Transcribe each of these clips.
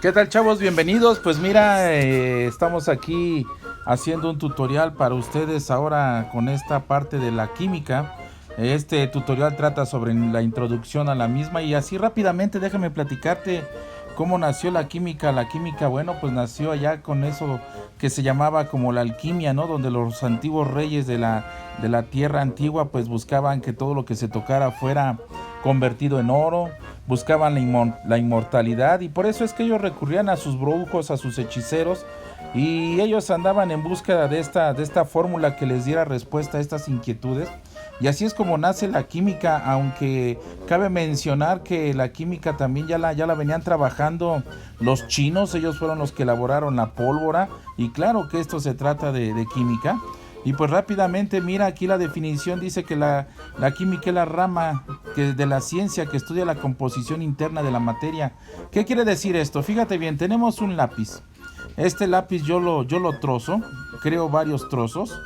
¿Qué tal, chavos? Bienvenidos. Pues mira, estamos aquí haciendo un tutorial para ustedes ahora con esta parte de la química. Este tutorial trata sobre la introducción a la misma y así rápidamente déjame platicarte cómo nació la química. La química, bueno, pues nació allá con eso que se llamaba como la alquimia, ¿no? Donde los antiguos reyes de la tierra antigua pues buscaban que todo lo que se tocara fuera convertido en oro, buscaban la inmortalidad y por eso es que ellos recurrían a sus brujos, a sus hechiceros y ellos andaban en búsqueda de esta fórmula que les diera respuesta a estas inquietudes. Y así es como nace la química, aunque cabe mencionar que la química también ya la venían trabajando los chinos, ellos fueron los que elaboraron la pólvora y claro que esto se trata de química. Y pues rápidamente, mira aquí la definición, dice que la química es la rama de la ciencia que estudia la composición interna de la materia. ¿Qué quiere decir esto? Fíjate bien, tenemos un lápiz. Este lápiz yo lo trozo, creo varios trozos,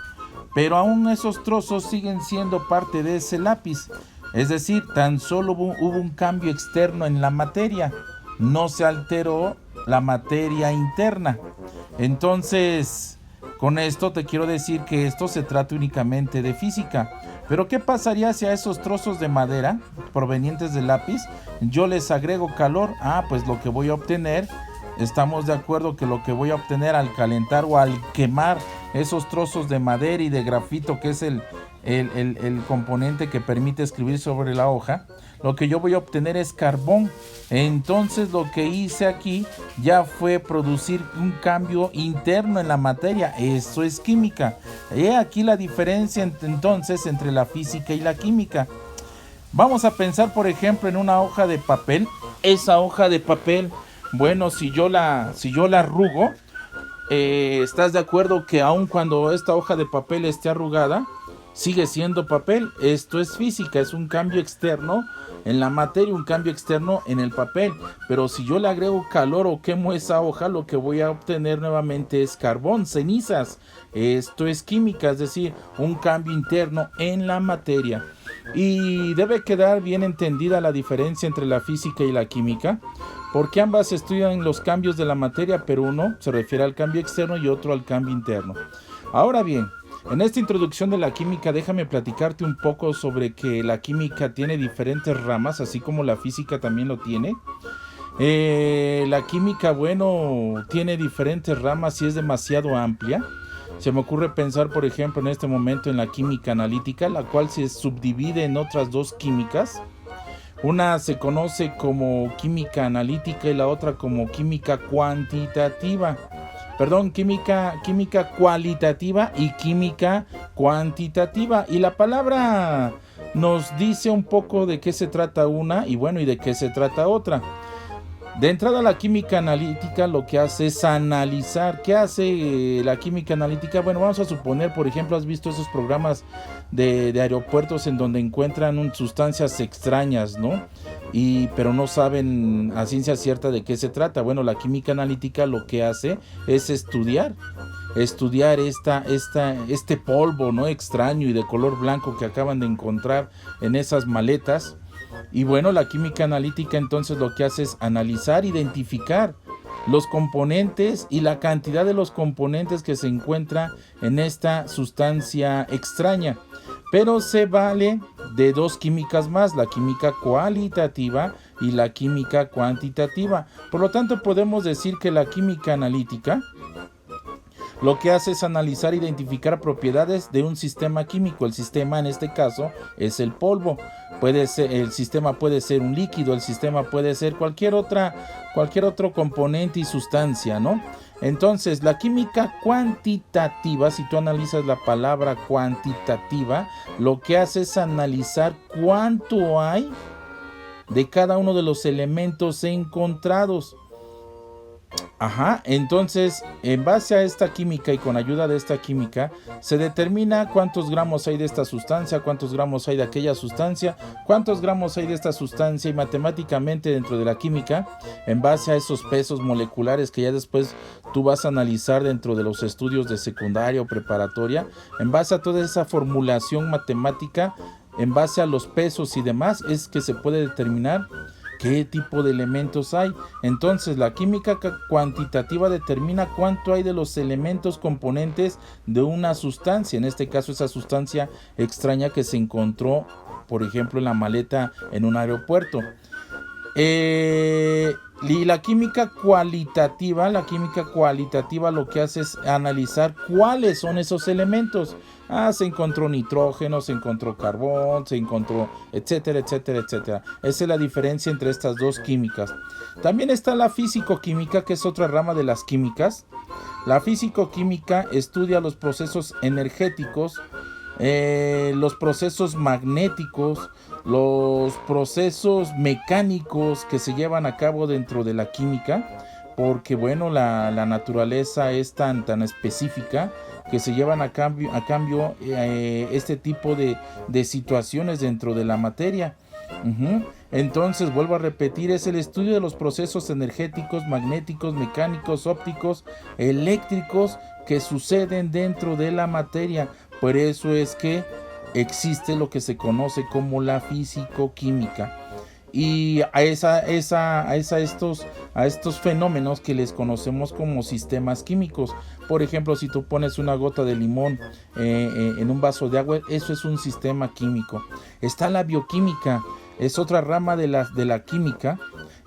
pero aún esos trozos siguen siendo parte de ese lápiz. Es decir, tan solo hubo un cambio externo en la materia, no se alteró la materia interna. Entonces, con esto te quiero decir que esto se trata únicamente de física. Pero ¿qué pasaría si a esos trozos de madera provenientes del lápiz yo les agrego calor? Pues lo que voy a obtener, estamos de acuerdo que lo que voy a obtener al calentar o al quemar esos trozos de madera y de grafito, que es el componente que permite escribir sobre la hoja, lo que yo voy a obtener es carbón. Entonces lo que hice aquí ya fue producir un cambio interno en la materia. Eso es química. He aquí la diferencia entonces entre la física y la química. Vamos a pensar, por ejemplo, en una hoja de papel. Esa hoja de papel, bueno, si yo la arrugo, ¿estás de acuerdo que aun cuando esta hoja de papel esté arrugada, sigue siendo papel? Esto es física, es un cambio externo en la materia, un cambio externo en el papel. Pero si yo le agrego calor o quemo esa hoja, lo que voy a obtener nuevamente es carbón, cenizas. Esto es química, es decir, un cambio interno en la materia. Y debe quedar bien entendida la diferencia entre la física y la química, porque ambas estudian los cambios de la materia, pero uno se refiere al cambio externo y otro al cambio interno. Ahora bien, en esta introducción de la química, déjame platicarte un poco sobre que la química tiene diferentes ramas, así como la física también lo tiene. La química, bueno, tiene diferentes ramas y es demasiado amplia. Se me ocurre pensar, por ejemplo, en este momento en la química analítica, la cual se subdivide en otras dos químicas. Una se conoce como química analítica y la otra como química cuantitativa. Perdón, química cualitativa y química cuantitativa. Y la palabra nos dice un poco de qué se trata una y bueno, y de qué se trata otra. De entrada, la química analítica lo que hace es analizar. ¿Qué hace la química analítica? Bueno, vamos a suponer, por ejemplo, has visto esos programas de aeropuertos en donde encuentran sustancias extrañas, ¿no? Pero no saben a ciencia cierta de qué se trata. Bueno, la química analítica lo que hace es estudiar este polvo, ¿no? Extraño y de color blanco que acaban de encontrar en esas maletas. Y bueno, la química analítica entonces lo que hace es analizar, identificar los componentes y la cantidad de los componentes que se encuentra en esta sustancia extraña. Pero se vale de dos químicas más, la química cualitativa y la química cuantitativa. Por lo tanto, podemos decir que la química analítica lo que hace es analizar e identificar propiedades de un sistema químico. El sistema en este caso es el polvo. El sistema puede ser un líquido, el sistema puede ser cualquier otro componente y sustancia, ¿no? Entonces, la química cuantitativa, si tú analizas la palabra cuantitativa, lo que hace es analizar cuánto hay de cada uno de los elementos encontrados. Entonces, en base a esta química y con ayuda de esta química, se determina cuántos gramos hay de esta sustancia, cuántos gramos hay de aquella sustancia, cuántos gramos hay de esta sustancia y matemáticamente dentro de la química, en base a esos pesos moleculares que ya después tú vas a analizar dentro de los estudios de secundaria o preparatoria, en base a toda esa formulación matemática, en base a los pesos y demás, es que se puede determinar qué tipo de elementos hay. Entonces, la química cuantitativa determina cuánto hay de los elementos componentes de una sustancia. En este caso, esa sustancia extraña que se encontró, por ejemplo, en la maleta en un aeropuerto. Y la química cualitativa lo que hace es analizar cuáles son esos elementos. Se encontró nitrógeno, se encontró carbón, se encontró etcétera, etcétera, etcétera. Esa es la diferencia entre estas dos químicas. También está la físico-química, que es otra rama de las químicas. La físico-química estudia los procesos energéticos, los procesos magnéticos, los procesos mecánicos que se llevan a cabo dentro de la química, porque bueno, la naturaleza es tan específica que se llevan a cambio este tipo de situaciones dentro de la materia. Entonces, vuelvo a repetir, es el estudio de los procesos energéticos, magnéticos, mecánicos, ópticos, eléctricos que suceden dentro de la materia. Por eso es que existe lo que se conoce como la físico-química. Y a estos fenómenos que les conocemos como sistemas químicos. Por ejemplo, si tú pones una gota de limón en un vaso de agua, eso es un sistema químico. Está la bioquímica, es otra rama de la química.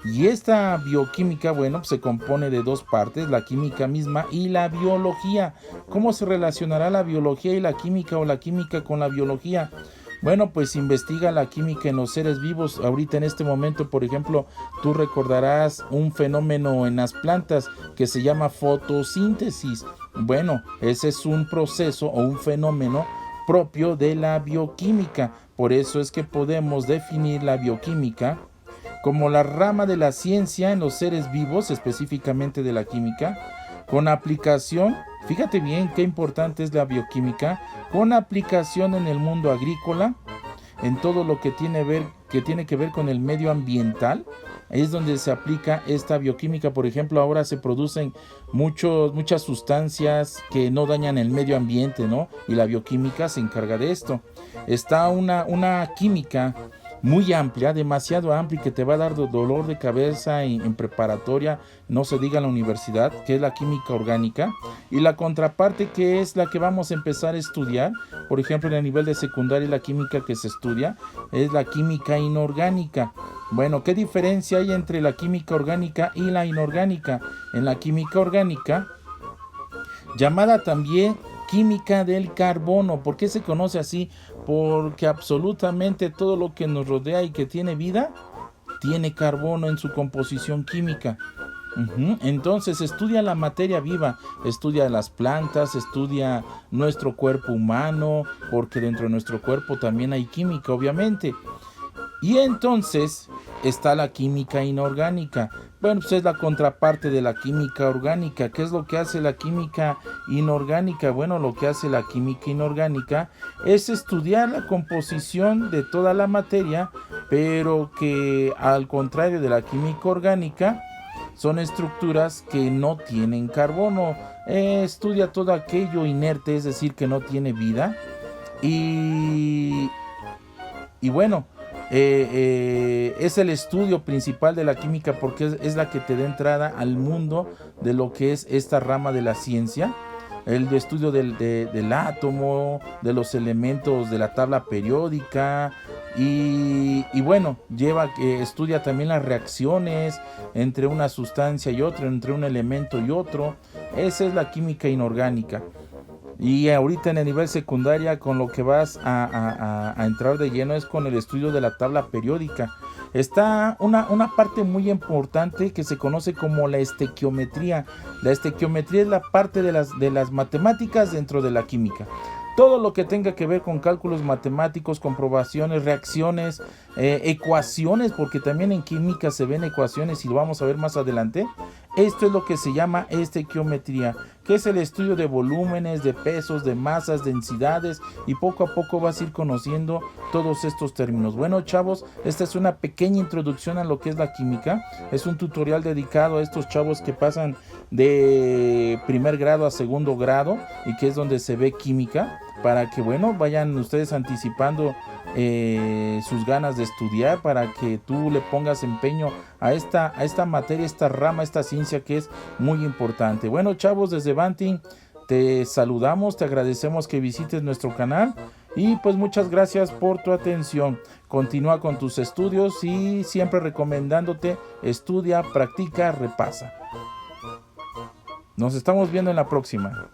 Y esta bioquímica, bueno, pues se compone de dos partes, la química misma y la biología. ¿Cómo se relacionará la biología y la química, o la química con la biología? Bueno, pues investiga la química en los seres vivos. Ahorita en este momento, por ejemplo, tú recordarás un fenómeno en las plantas que se llama fotosíntesis. Bueno, ese es un proceso o un fenómeno propio de la bioquímica. Por eso es que podemos definir la bioquímica como la rama de la ciencia en los seres vivos, específicamente de la química, con aplicación, fíjate bien qué importante es la bioquímica, con aplicación en el mundo agrícola, en todo lo que tiene que ver con el medio ambiental. Es donde se aplica esta bioquímica. Por ejemplo, ahora se producen muchas sustancias que no dañan el medio ambiente, ¿no? Y la bioquímica se encarga de esto. Está una química muy amplia, demasiado amplia, que te va a dar dolor de cabeza en preparatoria, no se diga en la universidad, que es la química orgánica. Y la contraparte, que es la que vamos a empezar a estudiar, por ejemplo, en el nivel de secundaria, la química que se estudia es la química inorgánica. Bueno, ¿qué diferencia hay entre la química orgánica y la inorgánica? En la química orgánica, llamada también química del carbono. ¿Por qué se conoce así? Porque absolutamente todo lo que nos rodea y que tiene vida tiene carbono en su composición química. Entonces estudia la materia viva, estudia las plantas, estudia nuestro cuerpo humano, porque dentro de nuestro cuerpo también hay química, obviamente. Y entonces está la química inorgánica. Bueno, pues es la contraparte de la química orgánica. ¿Qué es lo que hace la química inorgánica? Bueno, lo que hace la química inorgánica es estudiar la composición de toda la materia, pero que al contrario de la química orgánica, son estructuras que no tienen carbono. Estudia todo aquello inerte, es decir, que no tiene vida. Y bueno, es el estudio principal de la química, porque es la que te da entrada al mundo de lo que es esta rama de la ciencia. El estudio del átomo, de los elementos de la tabla periódica, y bueno, estudia también las reacciones entre una sustancia y otra, entre un elemento y otro. Esa es la química inorgánica. Y ahorita en el nivel secundaria, con lo que vas a entrar de lleno es con el estudio de la tabla periódica. Está una parte muy importante que se conoce como la estequiometría. La estequiometría es la parte de las matemáticas dentro de la química. Todo lo que tenga que ver con cálculos matemáticos, comprobaciones, reacciones, ecuaciones, porque también en química se ven ecuaciones y lo vamos a ver más adelante. Esto es lo que se llama estequiometría, que es el estudio de volúmenes, de pesos, de masas, densidades, y poco a poco vas a ir conociendo todos estos términos. Bueno, chavos, esta es una pequeña introducción a lo que es la química. Es un tutorial dedicado a estos chavos que pasan de primer grado a segundo grado y que es donde se ve química, para que, bueno, vayan ustedes anticipando sus ganas de estudiar, para que tú le pongas empeño a esta materia, esta rama, esta ciencia que es muy importante. Bueno, chavos, desde Banting te saludamos, te agradecemos que visites nuestro canal y pues muchas gracias por tu atención. Continúa con tus estudios y siempre recomendándote: estudia, practica, repasa. Nos estamos viendo en la próxima.